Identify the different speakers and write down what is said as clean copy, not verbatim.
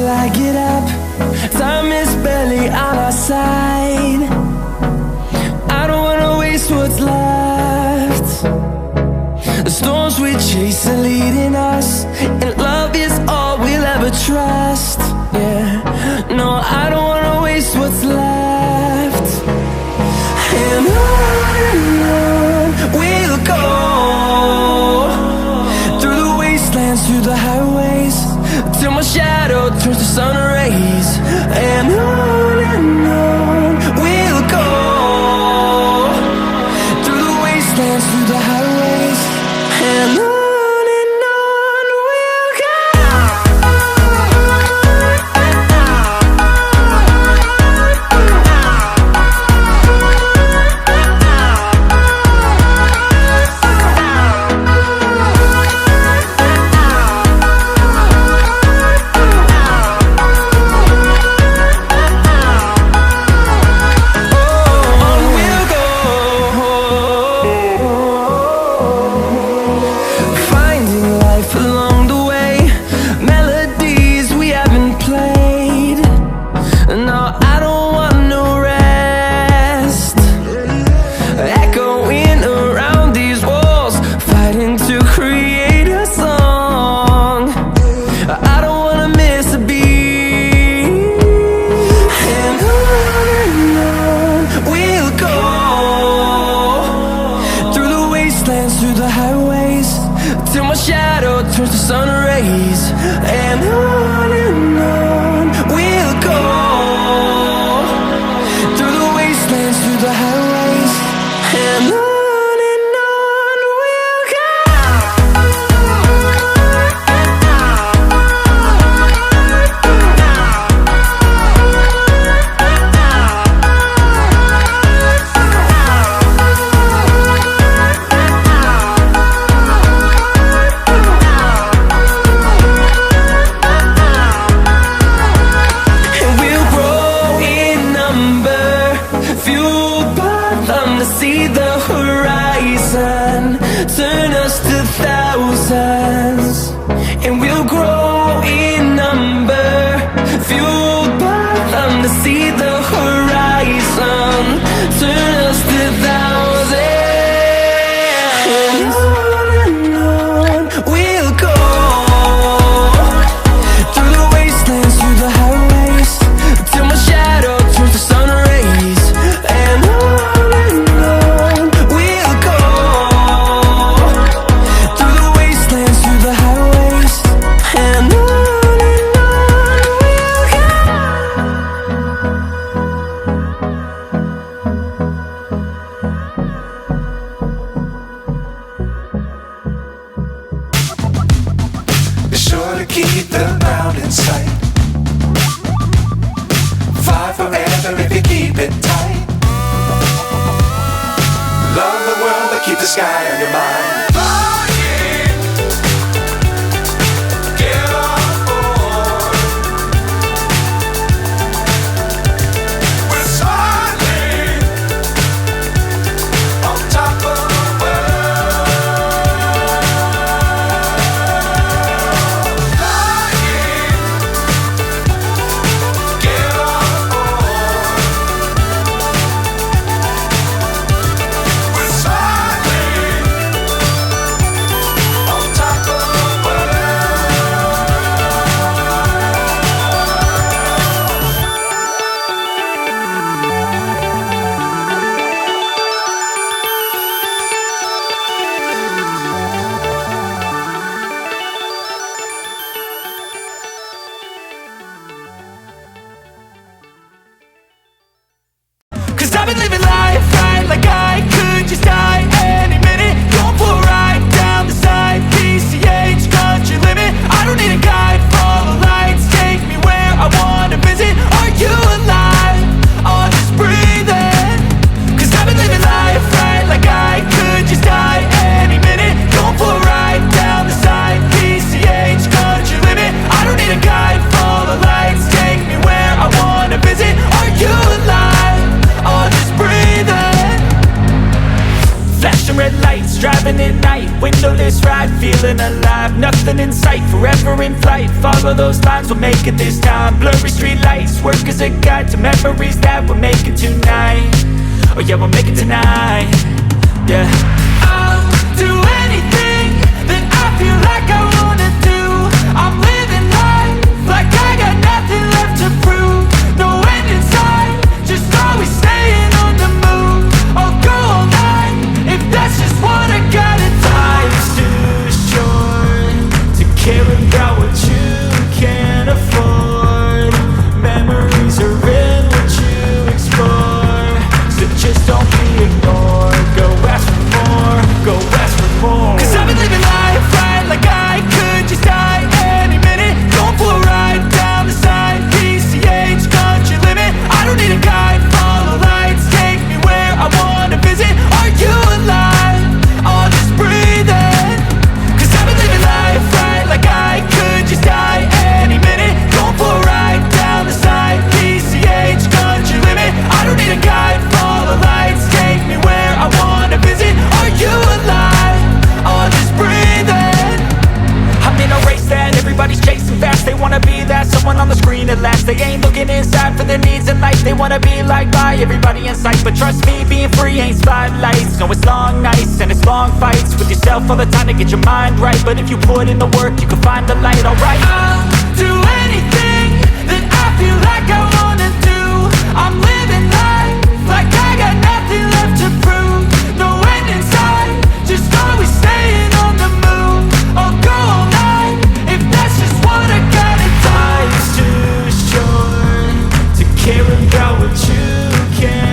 Speaker 1: till I get up. Time is barely on our side. I don't wanna waste what's left. The storms we chase are leading us, and love is all we'll ever trust. Yeah, no, I don't wanna waste what's left. And on we'll go, through the wastelands, through the highways, till my shadow turns to sun rays. And on we'll go, through the wastelands, through the highways, and on we'll go. Through the highways, till my shadow turns to sun rays. And on we'll go, through the wastelands, through the highways, and on we'll go. See the horizon, turn us to thousands, and we'll grow in number, fueled by them. To see the horizon, turn us to thousands, and on we'll go, through the wastelands, through the highways, till my shadow turns to sun rays. And
Speaker 2: keep the ground in sight. Fly forever if you keep it tight. Love the world but keep the sky on your mind. Flying, get on board. We're smiling on top of the world.
Speaker 1: I've been living life right like I could just die any minute. Going for a ride down the side, PCH country limit. I don't need a guide, follow lights, take me where I wanna visit. Are you alive? Or just breathing? Cause I've been living life right like I could just die any minute. Going for a ride down the side, PCH country limit. I don't need a guide, follow lights, take me where I wanna visit. Are you alive? Or just breathing? Flashing red lights, driving at night, windowless ride. inside, feeling alive. Nothing in sight, forever in flight. Follow those lines, we'll make it this time. Blurry street lights, work as a guide to memories that we're making tonight. Oh yeah, we'll make it tonight. Yeah, I'll do anything that I feel like I wanna do. I'm living life like I got nothing left to prove. No end in sight, just always staying on the move. I'll go all night if that's just what I gotta do. Life's too short to care about what you can't afford. Memories are in what you explore, so just don't be ignored. Go ask for more, go ask for more. Cause I've been living life right like I could just die any minute. Going for a ride down the side, PCH country limit. I don't need a guide, follow lights, take me where I wanna visit. Are you alive? Or just breathing? Cause I've been living life right like I could just die any minute. Going for a ride down the side, PCH country limit. I don't need a guide, follow lights, take me where I wanna visit. Are you alive? Or just breathing? I'm in a race that everybody's chasing fast. They wanna be that someone on the screen at last. They ain't looking inside for their needs in life. They wanna be liked by everybody in sight. But trust me, being free ain't spotlights. No, it's long nights and it's long fights with yourself all the time to get your mind right. But if you put in the work, you can find the light, alright. I'll do anything that I feel like I wanna do. I'm living life like I got nothing left to prove. No end in sight, just always staying on the move. I'll go all night if that's just what I gotta do. Life's too short to care about what you can't